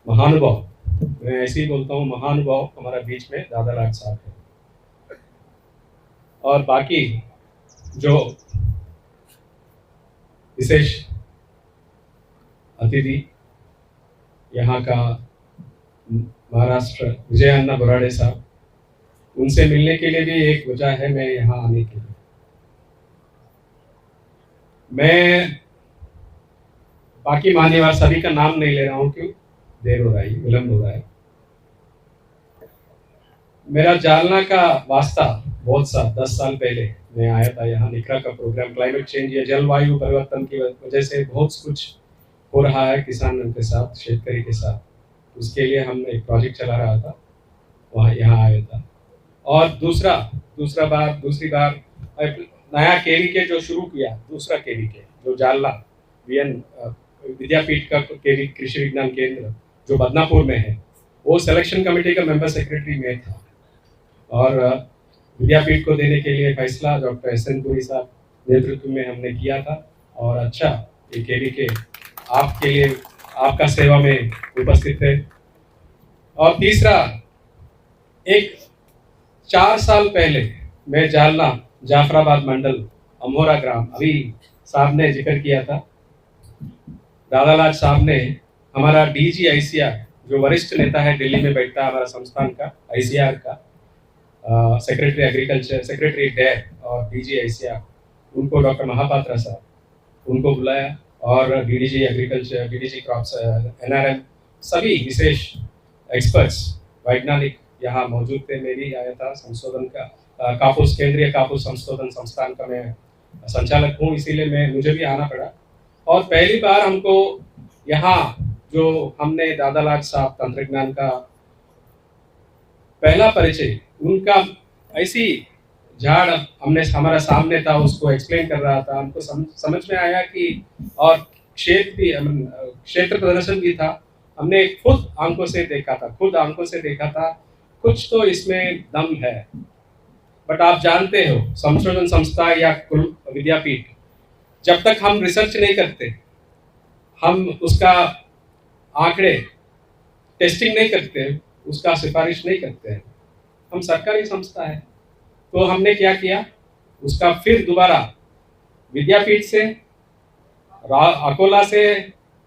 महानुभाव, मैं ऐसे ही बोलता हूँ, महानुभाव हमारा बीच में दादा लाड साहब है। और बाकी जो विशेष अतिथि यहाँ का महाराष्ट्र विजय अन्ना बोराडे साहब, उनसे मिलने के लिए भी एक वजह है मैं यहाँ आने के लिए। मैं बाकी मान्यवर सभी का नाम नहीं ले रहा हूँ, क्यों देर हो रहा है, विलंब हो रहा है। मेरा जालना का वास्ता बहुत सा 10 साल पहले मैं आया था यहाँ। निकरा का प्रोग्राम क्लाइमेट चेंज या जलवायु परिवर्तन की वजह से बहुत कुछ हो रहा है किसानों के साथ, शेतकरी के साथ, उसके लिए हम एक प्रोजेक्ट चला रहा था, वहाँ यहाँ आया था। और दूसरी बार नया केवीके जो शुरू किया, दूसरा केवीके जो जालना विद्यापीठ का कृषि विज्ञान केंद्र जो बदनापुर में है, वो सिलेक्शन कमेटी का मेंबर सेक्रेटरी में था। और विद्यापीठ को देने के लिए फैसला डॉक्टर एस.एन. पुरी साहब नेतृत्व में हमने किया था। और अच्छा, ये केवीके आपके लिए, आपका सेवा में उपस्थित है। और तीसरा, एक 4 साल पहले मैं जालना जाफराबाद मंडल अमोरा ग्राम, अभी साहब ने जिक्र किया था, दादा लाड साहब ने हमारा डीजी आईसीआर, जो वरिष्ठ नेता है दिल्ली में बैठता है हमारा संस्थान का, आईसीआर का सेक्रेटरी एग्रीकल्चर, सेक्रेटरी डेयर और डीजी आईसीआर, उनको डॉक्टर महापात्रा साहब, उनको बुलाया। और DDG agriculture, DDG crops, NRM, सभी विशेष एक्सपर्ट्स वैज्ञानिक यहाँ मौजूद थे। मैं भी आया था, संशोधन का कापूस, केंद्रीय कापूस संशोधन संस्थान का मैं संचालक हूँ, इसीलिए मुझे भी आना पड़ा। और पहली बार हमको यहाँ जो हमने दादा लाड साहब तंत्रज्ञान का पहला परिचय, उनका ऐसी झाड़ हमने हमारा सामने था, उसको एक्सप्लेन कर रहा था, हमको समझ में आया कि, और क्षेत्र प्रदर्शन भी था, हमने खुद आंखों से देखा था, कुछ तो इसमें दम है। बट आप जानते हो, संशोधन संस्था या विद्यापीठ, जब तक हम रिसर्च नहीं करते, हम उसका आंकड़े टेस्टिंग नहीं करते, उसका सिफारिश नहीं करते हैं, हम सरकारी संस्था है। तो हमने क्या किया, उसका फिर दोबारा विद्यापीठ से, अकोला से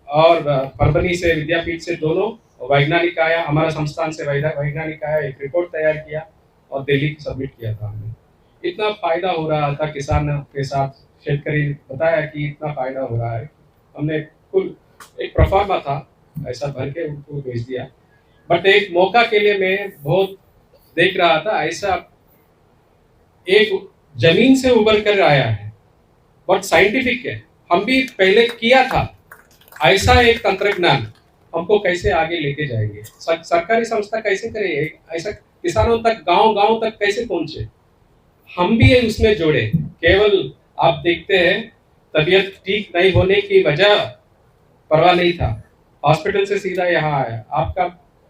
और परभनी से, विद्यापीठ से दोनों वैज्ञानिक आया, हमारा संस्थान से वैज्ञानिक आया, एक रिपोर्ट तैयार किया और दिल्ली सबमिट किया था हमने। इतना फायदा हो रहा था किसान के साथ, शेतकरी बताया कि इतना फायदा हो रहा है, हमने कुल एक प्रोफार्मा था ऐसा भर के उनको भेज दिया। बट एक मौका के लिए मैं बहुत देख रहा था, ऐसा एक जमीन से उभर कर आया है, बट साइंटिफिक है, हम भी पहले किया था, ऐसा एक तंत्रज्ञान हमको कैसे आगे लेके जाएंगे, सरकारी संस्था कैसे करेंगे, ऐसा किसानों तक, गांव तक कैसे पहुंचे, हम भी उसमें जोड़े। केवल आप देखते हैं, तबीयत ठीक नहीं होने की वजह परवाह नहीं था, हॉस्पिटल से सीधा यहाँ आया, आपका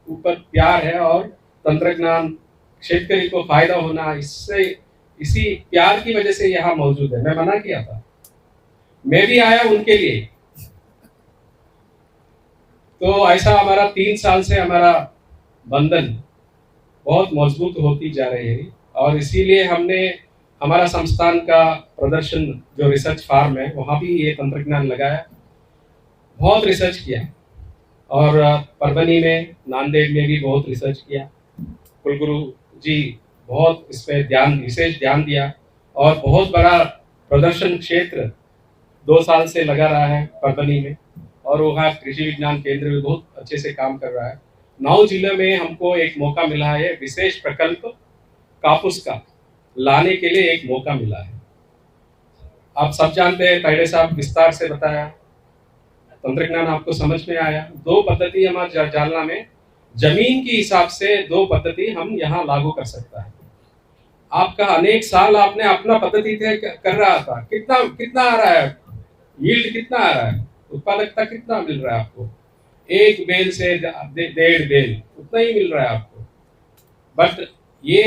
ऊपर प्यार है और तंत्रज्ञान, शेतकरी को फायदा होना, इससे इसी प्यार की वजह से यहाँ मौजूद है। मैं मना किया था, मैं भी आया उनके लिए। तो ऐसा हमारा 3 साल से हमारा बंधन बहुत मजबूत होती जा रही है। और इसीलिए हमने हमारा संस्थान का प्रदर्शन, जो रिसर्च फार्म है, वहाँ भी ये तंत्रज्ञान लगाया, बहुत रिसर्च किया। और परभनी में, नांदेड़ में भी बहुत रिसर्च किया। कुलगुरु जी बहुत इस पर विशेष ध्यान दिया। और बहुत बड़ा प्रदर्शन क्षेत्र 2 साल से लगा रहा है परभनी में, और वहाँ कृषि विज्ञान केंद्र भी बहुत अच्छे से काम कर रहा है। 9 जिले में हमको एक मौका मिला है, विशेष प्रकल्प कापूस का लाने के लिए एक मौका मिला है। आप सब जानते हैं, तायडे साहब विस्तार से बताया, तंत्रज्ञान आपको समझ में आया। 2 पद्धति हमारे जालना में, जमीन के हिसाब से 2 पद्धति हम यहाँ लागू कर सकता है। आपका अनेक साल आपने अपना पद्धति कर रहा था, कितना आ रहा है, यील्ड कितना आ रहा है, उत्पादकता कितना मिल रहा है आपको, 1 बेल से 1.5 बेल उतना ही मिल रहा है आपको। बट ये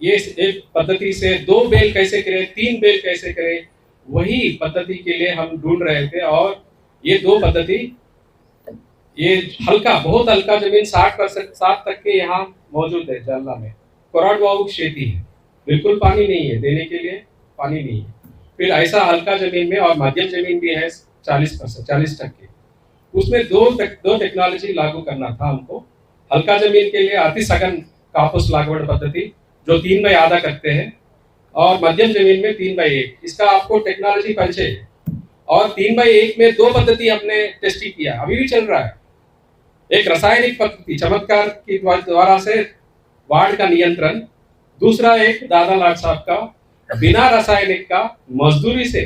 एक पद्धति से 2 बेल कैसे करें, 3 बेल कैसे करें, वही पद्धति के लिए हम ढूंढ रहे थे। और ये 2 पद्धति ये हल्का, बहुत हल्का जमीन 60% 60 तक के यहाँ मौजूद है जालना में। कोरडवाहू खेती है, बिल्कुल पानी नहीं है, देने के लिए पानी नहीं है। फिर ऐसा हल्का जमीन में और मध्यम जमीन भी है 40%, 40%। उसमें दो टेक्नोलॉजी लागू करना था हमको। हल्का जमीन के लिए अति सघन कापूस लागवड पद्धति जो 3/2 करते हैं, और मध्यम जमीन में 3/1। इसका आपको टेक्नोलॉजी परिचय है। और 3/1 में 2 पद्धति हमने टेस्टिंग किया, अभी भी चल रहा है। एक रासायनिक पद्धति चमत्कार के द्वारा से बाढ़ का नियंत्रण, दूसरा एक दादा लाड साहब का बिना रासायनिक का मजदूरी से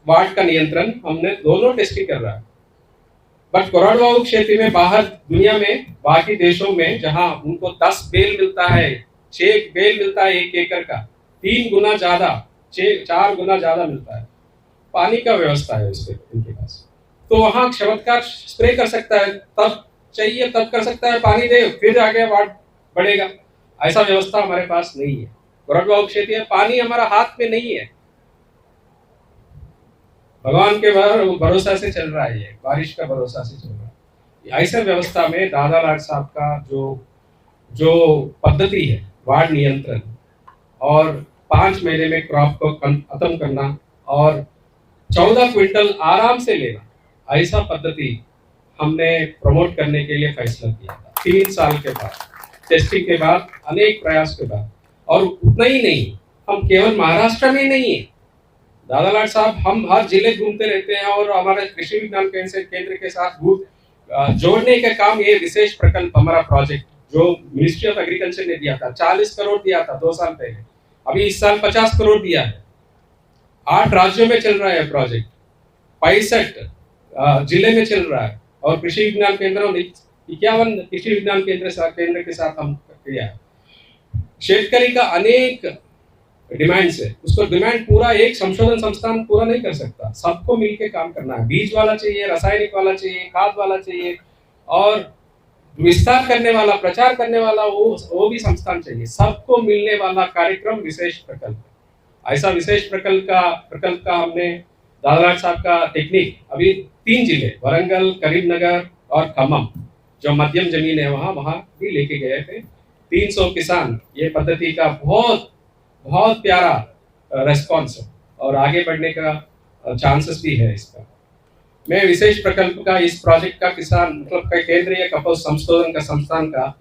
बाढ़ का नियंत्रण, हमने दोनों टेस्टिंग कर रहा है। बट कोरडवाहू क्षेत्र में बाहर दुनिया में बाकी देशों में जहां उनको 10 बेल मिलता है, 6 बेल मिलता है 1 एकड़ का, 3 गुना ज्यादा, 4 गुना ज्यादा मिलता है। पानी का व्यवस्था है उसके उनके पास, तो वहां चमत्कार स्प्रे कर सकता है, तब चाहिए तब कर सकता है, पानी दे फिर आगे बाढ़ बढ़ेगा। ऐसा व्यवस्था हमारे पास नहीं है। कोरडवाहू क्षेत्र है, पानी हमारा हाथ में नहीं है, भगवान के भरोसा से चल रहा है, ये बारिश का भरोसा से चल रहा है। ऐसे व्यवस्था में दादा लाड साहब का जो पद्धति है बाढ़ नियंत्रण और 5 महीने में क्रॉप को खत्म करना और 14 क्विंटल आराम से लेना, ऐसा पद्धति हमने प्रमोट करने के लिए फैसला किया था 3 साल के बाद, टेस्टिंग के बाद, अनेक प्रयास के बाद। और उतना ही नहीं, हम केवल महाराष्ट्र में नहीं है, दादा लाड साहब हम हर जिले घूमते रहते हैं और हमारे कृषि विज्ञान केंद्र के साथ जोड़ने का काम, ये विशेष प्रकल्प हमारा प्रोजेक्ट जो मिनिस्ट्री ऑफ एग्रीकल्चर ने दिया था, 40 करोड़ दिया था 2 साल पहले, अभी इस साल 50 करोड़ दिया है। 8 राज्यों में चल रहा है प्रोजेक्ट, 65 जिले में चल रहा है, और कृषि विज्ञान केंद्रों 51 कृषि विज्ञान केंद्र के साथ हम किया है। शेतकरी का अनेक डिमांड्स है, उसको डिमांड पूरा एक संशोधन संस्थान पूरा नहीं कर सकता, सबको मिलके काम करना है। बीज वाला चाहिए, रासायनिक वाला चाहिए, खाद वाला चाहिए, और विस्तार करने वाला, प्रचार करने वाला वो भी संस्थान चाहिए, सबको मिलने वाला कार्यक्रम विशेष प्रकल्प। ऐसा विशेष प्रकल्प का हमने दादा लाड साहब का टेक्निक अभी 3 जिले वरंगल, करीमनगर और खम्मम जो मध्यम जमीन है वहां भी लेके गए थे। 300 किसान, ये पद्धति का बहुत प्यारा रेस्पॉन्स है और आगे बढ़ने का चांसेस भी है इसका। मैं विशेष प्रकल्प का, इस प्रोजेक्ट का किसान मतलब केंद्रीय कपास संशोधन का संस्थान का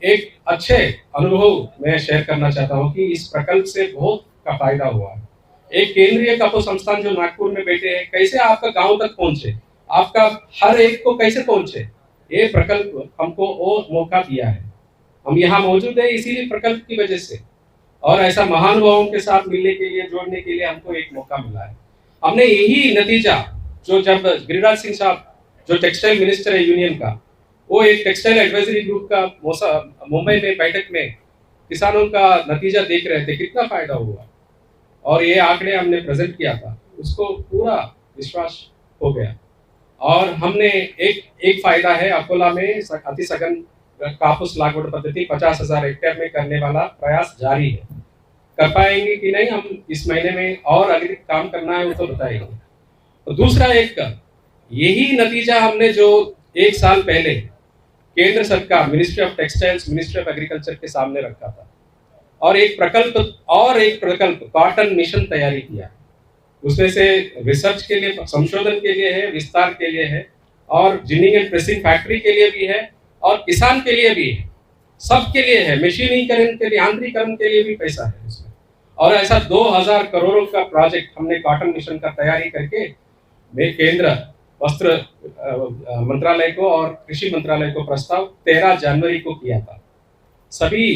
एक अच्छे अनुभव मैं शेयर करना चाहता हूं कि इस प्रकल्प से बहुत का फायदा हुआ है। एक केंद्रीय कपास संस्थान जो नागपुर में बैठे हैं, कैसे आपका गांव तक पहुंचे, आपका हर एक को कैसे पहुंचे, ये प्रकल्प हमको वो मौका दिया है। हम यहाँ मौजूद है इसीलिए प्रकल्प की वजह से, और ऐसा महानुभावों के साथ मिलने के लिए, जोड़ने के लिए हमको एक मौका मिला है। हमने यही नतीजा, जो जब गिरिराज सिंह साहब जो टेक्सटाइल मिनिस्टर है यूनियन का, वो एक टेक्सटाइल एडवाइजरी ग्रुप का मुंबई में बैठक में किसानों का नतीजा देख रहे थे, कितना फायदा हुआ, और ये आंकड़े हमने प्रेजेंट किया था, उसको पूरा विश्वास हो गया। और हमने एक फायदा है, अकोला में अति सघन कापूस लागवड पद्धति 50,000 हेक्टेयर में करने वाला प्रयास जारी है। कर पाएंगे कि नहीं हम इस महीने में, और अगर काम करना है वो तो बताएंगे। तो दूसरा एक यही नतीजा हमने जो 1 साल पहले केंद्र सरकार, ministry of textiles, ministry of agriculture के सामने रखा था, और एक प्रकल्प कॉटन मिशन तैयारी किया। उसमें से रिसर्च के लिए, संशोधन के लिए है, विस्तार के लिए है, और जिनिंग एंड प्रेसिंग फैक्ट्री के लिए भी है, और किसान के लिए भी है, सबके लिए है, मशीनीकरण के लिए, यांत्रिकरण के लिए भी पैसा है इसमें। और ऐसा 2000 करोड़ का प्रोजेक्ट हमने कॉटन मिशन का तैयारी करके मैं केंद्र वस्त्र मंत्रालय को और कृषि मंत्रालय को प्रस्ताव 13 जनवरी को किया था। सभी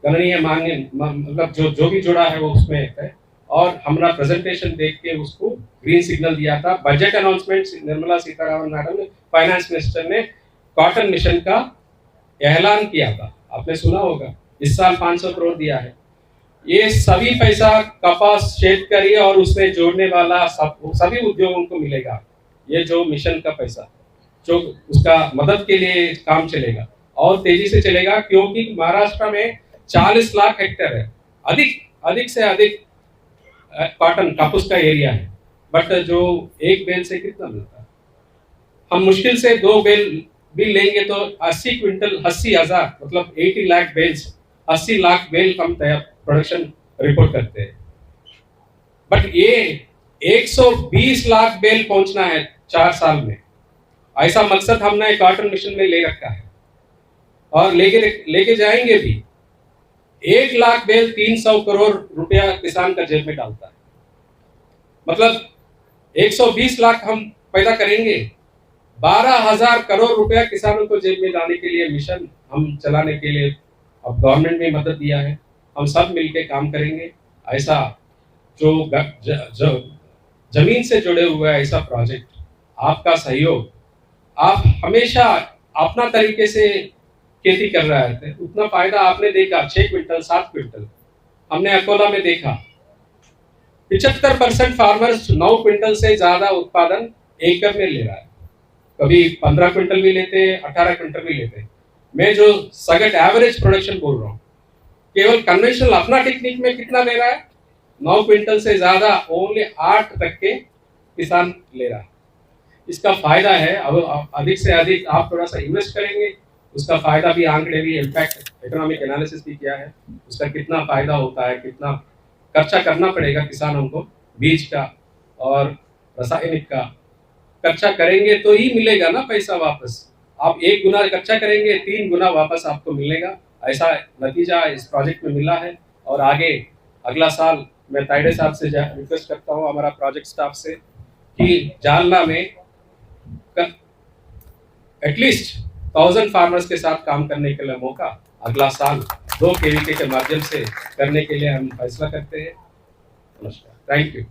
गणनीय मान्य मतलब जो भी जुड़ा है वो उसमें है, और हमारा प्रेजेंटेशन देख के उसको ग्रीन सिग्नल दिया था। Budget announcement Nirmala Sitharaman madam ने, फाइनेंस मिनिस्टर ने कॉटन मिशन का ऐलान किया था, आपने सुना होगा। इस साल 500 करोड़ दिया है। ये सभी पैसा कपास शेतकरी और उसमें जोड़ने वाला सभी उद्योगों को मिलेगा। ये जो मिशन का पैसा जो उसका मदद के लिए काम चलेगा और तेजी से चलेगा, क्योंकि महाराष्ट्र में 40 लाख हेक्टेयर है, अधिक से अधिक कॉटन कापूस का एरिया है, बट जो एक बेल से कितना मिलता है, हम मुश्किल से 2 बेल भी लेंगे तो 80 क्विंटल 80,000 मतलब 80 लाख बेल्स 80 लाख बेल हम तैयार प्रोडक्शन रिपोर्ट करते हैं। बट ये 120 लाख बेल पहुंचना है 4 साल में, ऐसा मकसद हमने कॉटन मिशन में ले रखा है और लेके जाएंगे भी। 1 लाख बेल 300 करोड़ रुपया किसान का जेब में डालता है, मतलब 120 लाख हम पैदा करेंगे, 12,000 करोड़ रुपया किसानों को जेब में डालने के लिए मिशन हम चलाने के लिए अब गवर्नमेंट ने मदद दिया है। हम सब मिलके काम करेंगे। ऐसा जो जमीन से जुड़े हुए ऐसा प्रोजेक्ट, आपका सहयोग, आप हमेशा अपना तरीके से खेती कर रहे थे, उतना फायदा आपने देखा। 6 क्विंटल 7 क्विंटल हमने अकोला में देखा। 75% फार्मर्स 9 क्विंटल से ज्यादा उत्पादन एकड़ में ले रहा है, कभी 15 क्विंटल भी लेते हैं, 18 क्विंटल भी लेते हैं। मैं जो सगट एवरेज प्रोडक्शन बोल रहा हूँ, केवल कन्वेंशनल अपना टेक्निक में कितना ले रहा है, 9 क्विंटल से ज्यादा ओनली 8 तक के किसान ले रहा है। इसका फायदा है, अब अधिक से अधिक आप थोड़ा सा इन्वेस्ट करेंगे, उसका फायदा भी आंकड़े भी इम्पैक्ट इकोनॉमिक एनालिसिस भी किया है, उसका कितना फायदा होता है, कितना खर्चा करना पड़ेगा किसानों को, बीज का और रासायनिक का खर्चा करेंगे तो ही मिलेगा ना पैसा वापस। आप 1 गुना खर्चा करेंगे 3 गुना वापस आपको मिलेगा। ऐसा नतीजा इस प्रोजेक्ट में मिला है। और आगे अगला साल मैं ताइडे साहब से रिक्वेस्ट करता हूँ, हमारा प्रोजेक्ट स्टाफ से, कि जालना में एटलीस्ट 1000 फार्मर्स के साथ काम करने के लिए मौका अगला साल 2 केवीके के माध्यम से करने के लिए हम फैसला करते हैं। नमस्कार, थैंक यू।